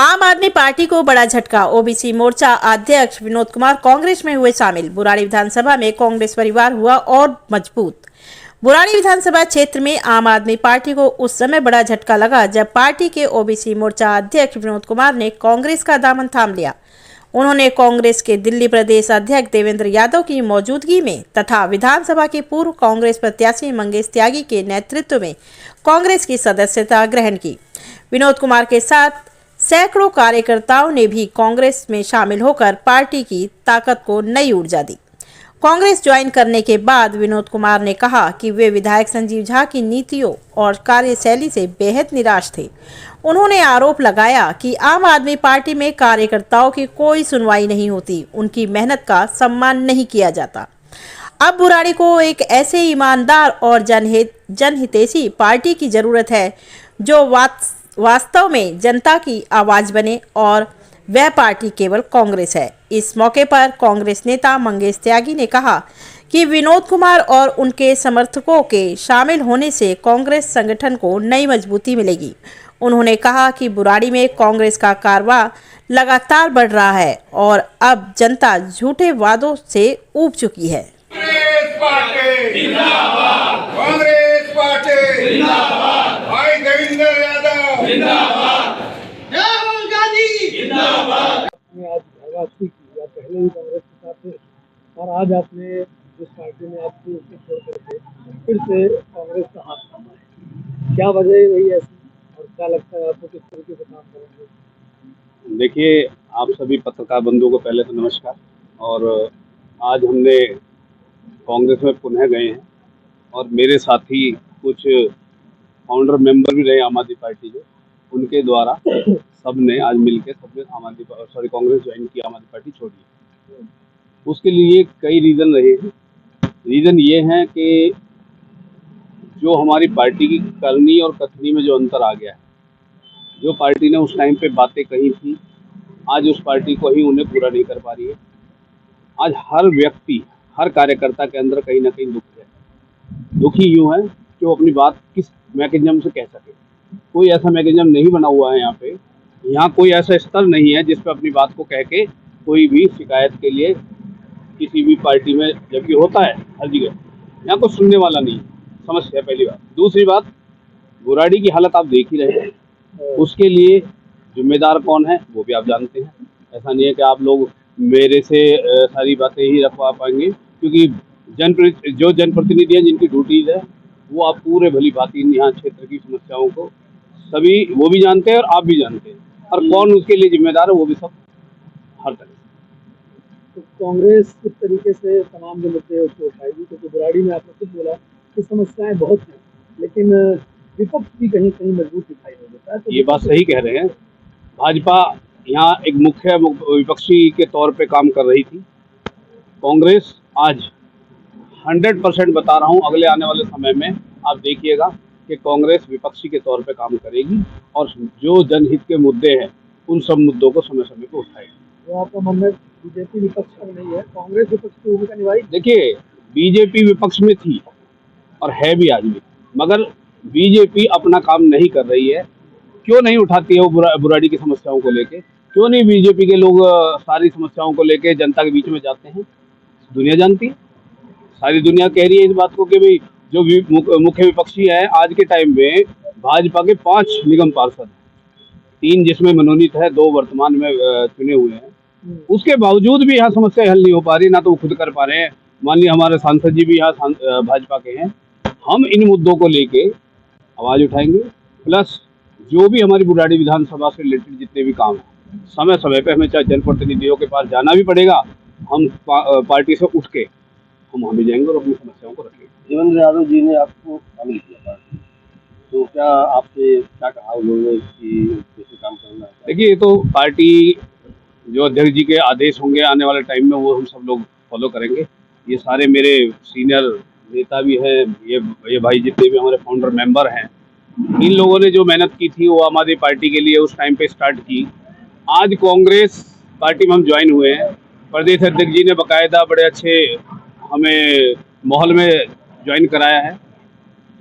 आम आदमी पार्टी को बड़ा झटका। ओबीसी मोर्चा अध्यक्ष विनोद कुमार कांग्रेस में हुए शामिल। बुराड़ी विधानसभा में कांग्रेस परिवार हुआ और मजबूत। बुराड़ी विधानसभा क्षेत्र में आम आदमी पार्टी को उस समय बड़ा झटका लगा जब पार्टी के ओबीसी मोर्चा अध्यक्ष विनोद कुमार ने कांग्रेस का दामन थाम लिया। उन्होंने कांग्रेस के दिल्ली प्रदेश अध्यक्ष देवेंद्र यादव की मौजूदगी में तथा विधानसभा के पूर्व कांग्रेस प्रत्याशी मंगेश त्यागी के नेतृत्व में कांग्रेस की सदस्यता ग्रहण की। विनोद कुमार के साथ सैकड़ों कार्यकर्ताओं ने भी कांग्रेस में शामिल होकर पार्टी की ताकत को नई ऊर्जा दी। कांग्रेस ज्वाइन करने के बाद विनोद कुमार ने कहा कि वे विधायक संजीव झा की नीतियों और कार्यशैली से बेहद निराश थे। उन्होंने आरोप लगाया कि आम आदमी पार्टी में कार्यकर्ताओं की कोई सुनवाई नहीं होती, उनकी मेहनत का सम्मान नहीं किया जाता। अब बुराड़ी को एक ऐसे ईमानदार और जनहितैषी पार्टी की जरूरत है जो वास्तव में जनता की आवाज बने और वह पार्टी केवल कांग्रेस है। इस मौके पर कांग्रेस नेता मंगेश त्यागी ने कहा कि विनोद कुमार और उनके समर्थकों के शामिल होने से कांग्रेस संगठन को नई मजबूती मिलेगी। उन्होंने कहा कि बुराड़ी में कांग्रेस का कारवा लगातार बढ़ रहा है और अब जनता झूठे वादों से ऊब चुकी है। कांग्रेस पार्टी जिंदाबाद, कांग्रेस पार्टी जिंदाबाद, भाई देवेंद्र यादव जिंदाबाद, राहुल गांधी जिंदाबाद। आपने आज वापसी की, आप पहले ही कांग्रेस के साथ थे और आज आपने जिस पार्टी में आपको उसको छोड़ करके फिर से कांग्रेस का हाथ थामा है, क्या वजह रही ऐसी और क्या लगता है आपको किस तरीके से काम करेंगे? देखिए, आप सभी पत्रकार बंधुओं को पहले तो नमस्कार। और आज हमने कांग्रेस में पुनः गए हैं और मेरे साथी कुछ फाउंडर मेंबर भी रहे आम आदमी पार्टी के, उनके द्वारा सबने आज मिलकर सबने कांग्रेस ज्वाइन की, आम आदमी पार्टी छोड़ी। उसके लिए कई रीज़न रहे हैं। रीज़न ये हैं कि जो हमारी पार्टी की करनी और कथनी में जो अंतर आ गया है, जो पार्टी ने उस टाइम पे बातें कही थी, आज उस पार्टी को ही उन्हें पूरा नहीं कर पा रही है। आज हर व्यक्ति, हर कार्यकर्ता के अंदर कहीं ना कहीं दुख है। दुखी यूँ है कि वो अपनी बात किस मैकेनिज्म से कह सके। कोई ऐसा मैकेनिज्म नहीं बना हुआ है यहाँ पे। यहाँ कोई ऐसा स्तर नहीं है जिस पे अपनी बात को कह के कोई भी शिकायत के लिए किसी भी पार्टी में, जबकि होता है हर जगह, यहाँ कोई सुनने वाला नहीं। समस्या पहली बात। दूसरी बात, बुराड़ी की हालत आप देख ही रहे हैं। उसके लिए जिम्मेदार कौन है वो भी आप जानते हैं। ऐसा नहीं है कि आप लोग मेरे से सारी बातें ही रखवा पाएंगे, क्योंकि जो जनप्रतिनिधि हैं, जिनकी ड्यूटीज है, वो आप पूरे भली भांति यहाँ क्षेत्र की समस्याओं को सभी वो भी जानते हैं और आप भी जानते हैं, और कौन उसके लिए जिम्मेदार है वो भी सब हर तरह। तो कांग्रेस किस तरीके से तमाम जो मुद्दे उसको उठाएगी, क्योंकि बुराड़ी में आपने खुद बोला कि समस्याएं बहुत हैं, लेकिन विपक्ष भी कहीं कहीं मजबूत दिखाई नहीं देता है। तो ये बात सही कह रहे हैं। भाजपा यहाँ एक मुख्य विपक्षी के तौर पे काम कर रही थी। कांग्रेस आज 100% बता रहा हूँ, अगले आने वाले समय में आप देखिएगा कि कांग्रेस विपक्षी के तौर पे काम करेगी और जो जनहित के मुद्दे हैं उन सब मुद्दों को समय समय पर उठाएगी। वो आपका मन में बीजेपी विपक्ष में नहीं है, कांग्रेस विपक्ष की भूमिका निभाई। देखिए, बीजेपी विपक्ष में थी और है भी आज भी, मगर बीजेपी अपना काम नहीं कर रही है। क्यों नहीं उठाती है वो बुराड़ी की समस्याओं को लेके? क्यों नहीं बीजेपी के लोग सारी समस्याओं को लेके जनता के बीच में जाते हैं? दुनिया जानती है, सारी दुनिया कह रही है इस बात को कि भाई जो मुख्य विपक्षी है आज के टाइम में, भाजपा के 5 निगम पार्षद, 3 जिसमें मनोनीत है, 2 वर्तमान में चुने हुए हैं। उसके बावजूद भी यहाँ समस्या हल नहीं हो पा रही, ना तो वो खुद कर पा रहे हैं। मान लीजिए हमारे सांसद जी भी यहाँ भाजपा के हैं। हम इन मुद्दों को लेके आवाज उठाएंगे, प्लस जो भी हमारी बुराड़ी विधानसभा से रिलेटेड जितने भी काम हैं, समय समय पे हमें चाहे जनप्रतिनिधियों के पास जाना भी पड़ेगा, हम पार्टी से उठ के हम वहाँ भी जाएंगे और अपनी समस्याओं को रखेंगे। देवेंद्र यादव जी ने आपको शामिल किया पार्टी, तो क्या आपसे क्या कहा उन्होंने कि कैसे काम करना है? देखिए, ये तो पार्टी जो अध्यक्ष जी के आदेश होंगे आने वाले टाइम में, वो हम सब लोग फॉलो करेंगे। ये सारे मेरे सीनियर नेता भी हैं, ये भाई जितने भी हमारे फाउंडर मेंबर हैं, इन लोगों ने जो मेहनत की थी वो आम आदमी पार्टी के लिए उस टाइम पे स्टार्ट की। आज कांग्रेस पार्टी में हम ज्वाइन हुए हैं। प्रदेश अध्यक्ष जी ने बाकायदा बड़े अच्छे हमें माहौल में ज्वाइन कराया है।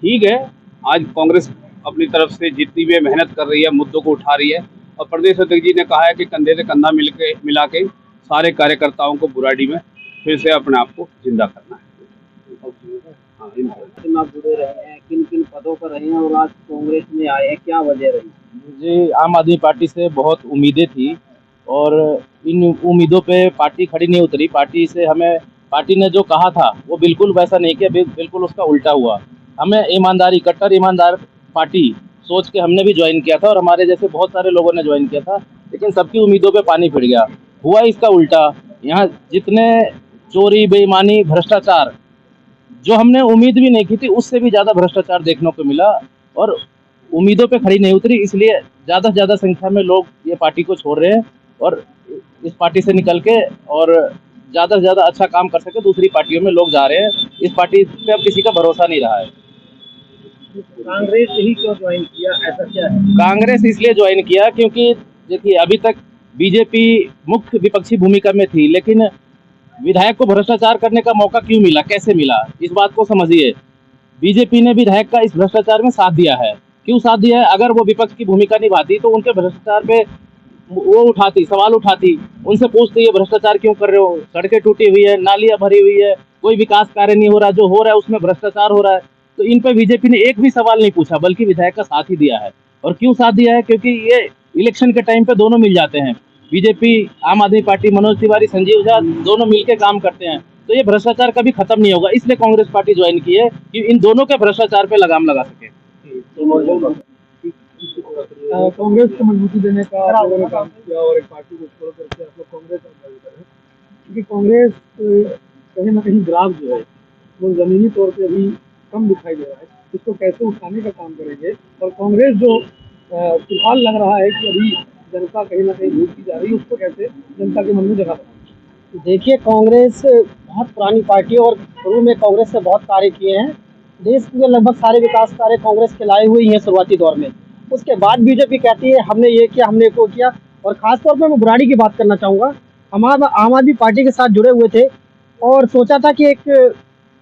ठीक है, आज कांग्रेस अपनी तरफ से जितनी भी मेहनत कर रही है, मुद्दों को उठा रही है, और प्रदेश अध्यक्ष जी ने कहा है कि कंधे से कंधा मिला के सारे कार्यकर्ताओं को बुराड़ी में फिर से अपने आप को जिंदा करना है। हाँ, आप जुड़े रहे हैं, किन किन पदों पर रहे हैं और आज कांग्रेस में आए हैं, क्या वजह रही? मुझे आम आदमी पार्टी से बहुत उम्मीदें थी और इन उम्मीदों पे पार्टी खड़ी नहीं उतरी। पार्टी ने जो कहा था वो बिल्कुल वैसा नहीं किया, बिल्कुल उसका उल्टा हुआ। हमें ईमानदारी, कट्टर ईमानदार पार्टी सोच के हमने भी ज्वाइन किया था और हमारे जैसे बहुत सारे लोगों ने ज्वाइन किया था, लेकिन सबकी उम्मीदों पे पानी फिर गया। हुआ इसका उल्टा। यहाँ जितने चोरी, बेईमानी, भ्रष्टाचार जो हमने उम्मीद भी नहीं की थी, उससे भी ज़्यादा भ्रष्टाचार देखने को मिला और उम्मीदों पे खड़ी नहीं उतरी। इसलिए ज़्यादा से ज़्यादा संख्या में लोग ये पार्टी को छोड़ रहे हैं और इस पार्टी से निकल के और ज़्यादा से ज़्यादा अच्छा काम कर सके दूसरी पार्टियों में लोग जा रहे हैं। इस पार्टी पे अब किसी का भरोसा नहीं रहा है। कांग्रेस ही क्यों ज्वाइन किया, ऐसा क्या है? कांग्रेस इसलिए ज्वाइन किया क्योंकि देखिए, अभी तक बीजेपी मुख्य विपक्षी भूमिका में थी, लेकिन विधायक को भ्रष्टाचार करने का मौका क्यों मिला, कैसे मिला, इस बात को समझिए। बीजेपी ने विधायक का इस भ्रष्टाचार में साथ दिया है। क्यों साथ दिया है? अगर वो विपक्ष की भूमिका निभाती तो उनके भ्रष्टाचार पे वो उठाती, सवाल उठाती, उनसे पूछती ये भ्रष्टाचार क्यों कर रहे हो, सड़कें टूटी हुई है, नालियां भरी हुई है, कोई विकास कार्य नहीं हो रहा, जो हो रहा है उसमें भ्रष्टाचार हो रहा है। तो इन पे बीजेपी ने एक भी सवाल नहीं पूछा, बल्कि विधायक का साथ ही दिया है। और क्यों साथ दिया है? क्योंकि ये इलेक्शन के टाइम पे दोनों मिल जाते हैं। बीजेपी, आम आदमी पार्टी, मनोज तिवारी, संजीव झा दोनों मिलकर काम करते हैं, तो ये भ्रष्टाचार कभी खत्म नहीं होगा। इसलिए कांग्रेस पार्टी ज्वाइन की है कि इन दोनों के भ्रष्टाचार पे लगाम लगा सके। कांग्रेस को मजबूती देने का आप लोगों ने काम किया और एक पार्टी को छोड़ करके आप लोग कांग्रेस में कर रहे हैं, क्योंकि कांग्रेस कहीं ना कहीं ग्राफ जो है वो जमीनी तौर पे अभी कम दिखाई दे रहा है। इसको कैसे उठाने का काम करेंगे? और कांग्रेस जो फिलहाल लग रहा है कि अभी जनता कहीं ना कहीं भूलती जा रही है, उसको कैसे जनता के मन में जगह बनाएंगे? देखिए, कांग्रेस बहुत पुरानी पार्टी है और शुरू में कांग्रेस से बहुत कार्य किए हैं। देश के लगभग सारे विकास कार्य कांग्रेस के लाए हुए ही हैं शुरुआती दौर में। उसके बाद बीजेपी कहती है हमने ये किया, हमने वो किया। और खासतौर पर मैं बुराड़ी की बात करना चाहूँगा। हम आम आदमी पार्टी के साथ जुड़े हुए थे और सोचा था कि एक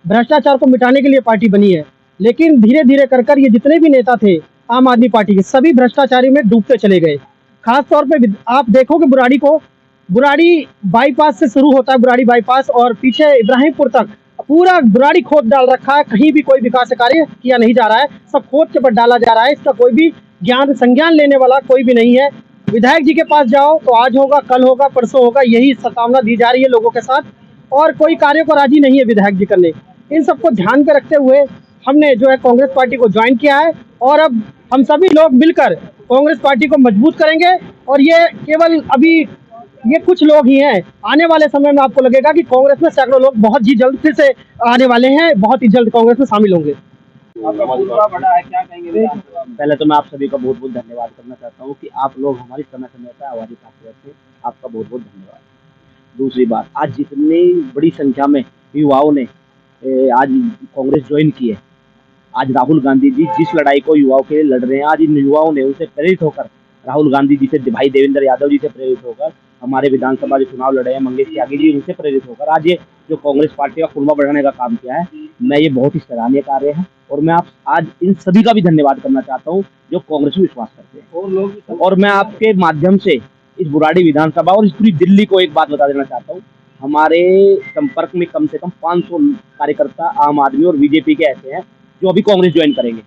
भ्रष्टाचार को मिटाने के लिए पार्टी बनी है, लेकिन धीरे धीरे कर ये जितने भी नेता थे आम आदमी पार्टी के, सभी भ्रष्टाचारी में डूबते चले गए। खासतौर पे आप देखोगे बुराड़ी बाईपास से शुरू होता है, बुराड़ी बाईपास, और पीछे इब्राहिमपुर तक पूरा बुराड़ी खोद डाल रखा है। कहीं भी कोई विकास कार्य किया नहीं जा रहा है, सब खोद के पर डाला जा रहा है। इसका कोई भी संज्ञान लेने वाला कोई भी नहीं है। विधायक जी के पास जाओ तो आज होगा, कल होगा, परसों होगा, यही सतावना दी जा रही है लोगों के साथ, और कोई कार्य को राजी नहीं है विधायक जी करने। इन सबको ध्यान में रखते हुए हमने जो है कांग्रेस पार्टी को ज्वाइन किया है और अब हम सभी लोग मिलकर कांग्रेस पार्टी को मजबूत करेंगे। और ये केवल अभी ये कुछ लोग ही हैं, आने वाले समय में आपको लगेगा कि कांग्रेस में सैकड़ों लोग बहुत ही जल्द फिर से आने वाले हैं, बहुत ही जल्द कांग्रेस में शामिल होंगे। बड़ा है, क्या कहेंगे? पहले तो मैं आप सभी का बहुत बहुत धन्यवाद करना चाहता हूँ कि आप लोग हमारी समय समय पर आवाज़ उठाते रहते हैं। आपका बहुत बहुत धन्यवाद। दूसरी बात, आज जितनी बड़ी संख्या में युवाओं ने आज कांग्रेस ज्वाइन की है, आज राहुल गांधी जी जिस लड़ाई को युवाओं के लिए लड़ रहे हैं, आज इन युवाओं ने उनसे प्रेरित होकर, राहुल गांधी जी से, भाई देवेंद्र यादव जी से प्रेरित होकर, हमारे विधानसभा जो चुनाव लड़े हैं मंगेश त्यागी जी, उनसे प्रेरित होकर आज ये जो कांग्रेस पार्टी का कुनबा बढ़ाने का काम किया है, मैं ये बहुत ही सराहनीय कार्य है। और मैं आप आज इन सभी का भी धन्यवाद करना चाहता हूँ जो कांग्रेस में विश्वास करते हैं। और मैं आपके माध्यम से इस बुराड़ी विधानसभा और इस पूरी दिल्ली को एक बात बता देना चाहता हूँ, हमारे संपर्क में कम से कम 500 कार्यकर्ता आम आदमी और बीजेपी के ऐसे हैं जो अभी कांग्रेस ज्वाइन करेंगे।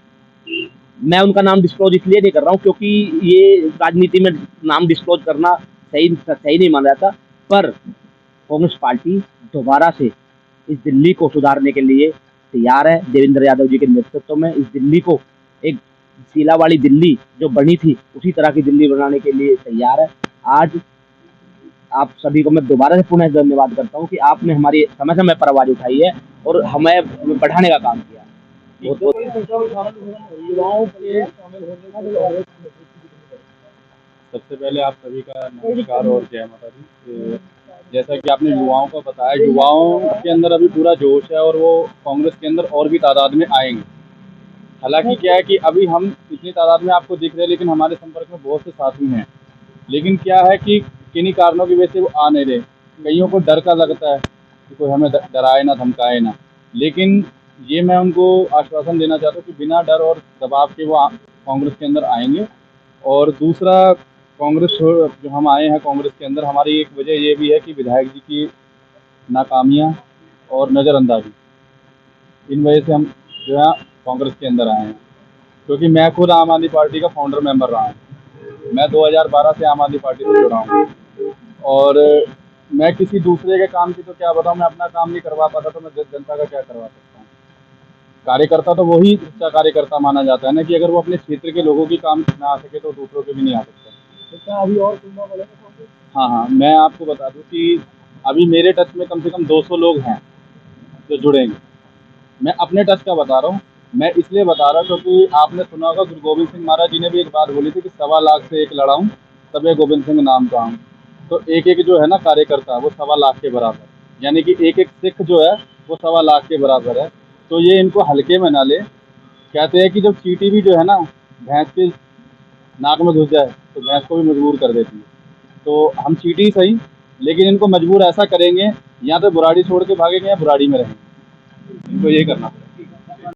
मैं उनका नाम डिस्क्लोज इसलिए नहीं कर रहा हूँ क्योंकि ये राजनीति में नाम डिस्क्लोज करना सही नहीं माना जाता, पर कांग्रेस पार्टी दोबारा से इस दिल्ली को सुधारने के लिए तैयार है। देवेंद्र यादव जी के नेतृत्व में इस दिल्ली को एक शीला वाली दिल्ली जो बनी थी उसी तरह की दिल्ली बनाने के लिए तैयार है। आज आप सभी को मैं दोबारा से पुनः धन्यवाद करता हूं कि आपने हमारी समय समय पर आवाज उठाई है और हमें बढ़ाने का काम किया। सबसे पहले आप सभी का नमस्कार और जय माता दी। जैसा कि आपने युवाओं का बताया, युवाओं के अंदर अभी पूरा जोश है और वो कांग्रेस के अंदर और भी तादाद में आएंगे। हालांकि क्या है कि अभी हम इतनी तादाद में आपको दिख रहे हैं, लेकिन हमारे संपर्क में बहुत से साथी हैं। लेकिन क्या है कि किन्हीं कारणों की वजह से वो आ नहीं रहे। कईयों को डर का लगता है कि कोई हमें डराए ना, धमकाए ना। लेकिन ये मैं उनको आश्वासन देना चाहता हूँ कि बिना डर और दबाव के वो कांग्रेस के अंदर आएंगे। और दूसरा, कांग्रेस जो हम आए हैं कांग्रेस के अंदर, हमारी एक वजह ये भी है कि विधायक जी की नाकामियाँ और नज़रअंदाजी, इन वजह से हम जो है कांग्रेस के अंदर आए हैं। क्योंकि मैं खुद आम आदमी पार्टी का फाउंडर मेंबर रहा हूँ। मैं 2012 से आम आदमी पार्टी से जुड़ा हूँ और मैं किसी दूसरे के काम की तो क्या बताऊँ, मैं अपना काम नहीं करवा पाता तो मैं जनता का क्या करवा सकता हूँ। कार्यकर्ता तो वही सच्चा कार्यकर्ता माना जाता है ना, कि अगर वो अपने क्षेत्र के लोगों की काम ना आ सके तो दूसरों के भी नहीं आ सकता। तो क्या अभी और चुनाव बढ़ेगा कांग्रेस? हाँ, मैं आपको बता दूं कि अभी मेरे टच में कम से कम 200 लोग हैं जो जुड़ेंगे। मैं अपने टच का बता रहा हूँ, मैं इसलिए बता रहा हूँ क्योंकि आपने सुना होगा गुरु गोविंद सिंह महाराज जी ने भी एक बात बोली थी कि 1.25 लाख से एक लड़ाऊँ तबे गोविंद सिंह नाम का हूँ। तो एक एक जो है ना कार्यकर्ता वो 1.25 लाख के बराबर, यानी कि एक एक सिख जो है वो 1.25 लाख के बराबर है। तो ये इनको हल्के में ना ले। कहते हैं कि जब चींटी भी जो है ना भैंस के नाक में घुस जाए तो भैंस को भी मजबूर कर देती है। तो हम चींटी ही सही, लेकिन इनको मजबूर ऐसा करेंगे या तो बुराड़ी छोड़ के भागेंगे या बुराड़ी में रहेंगे। इनको ये करना पड़ेगा।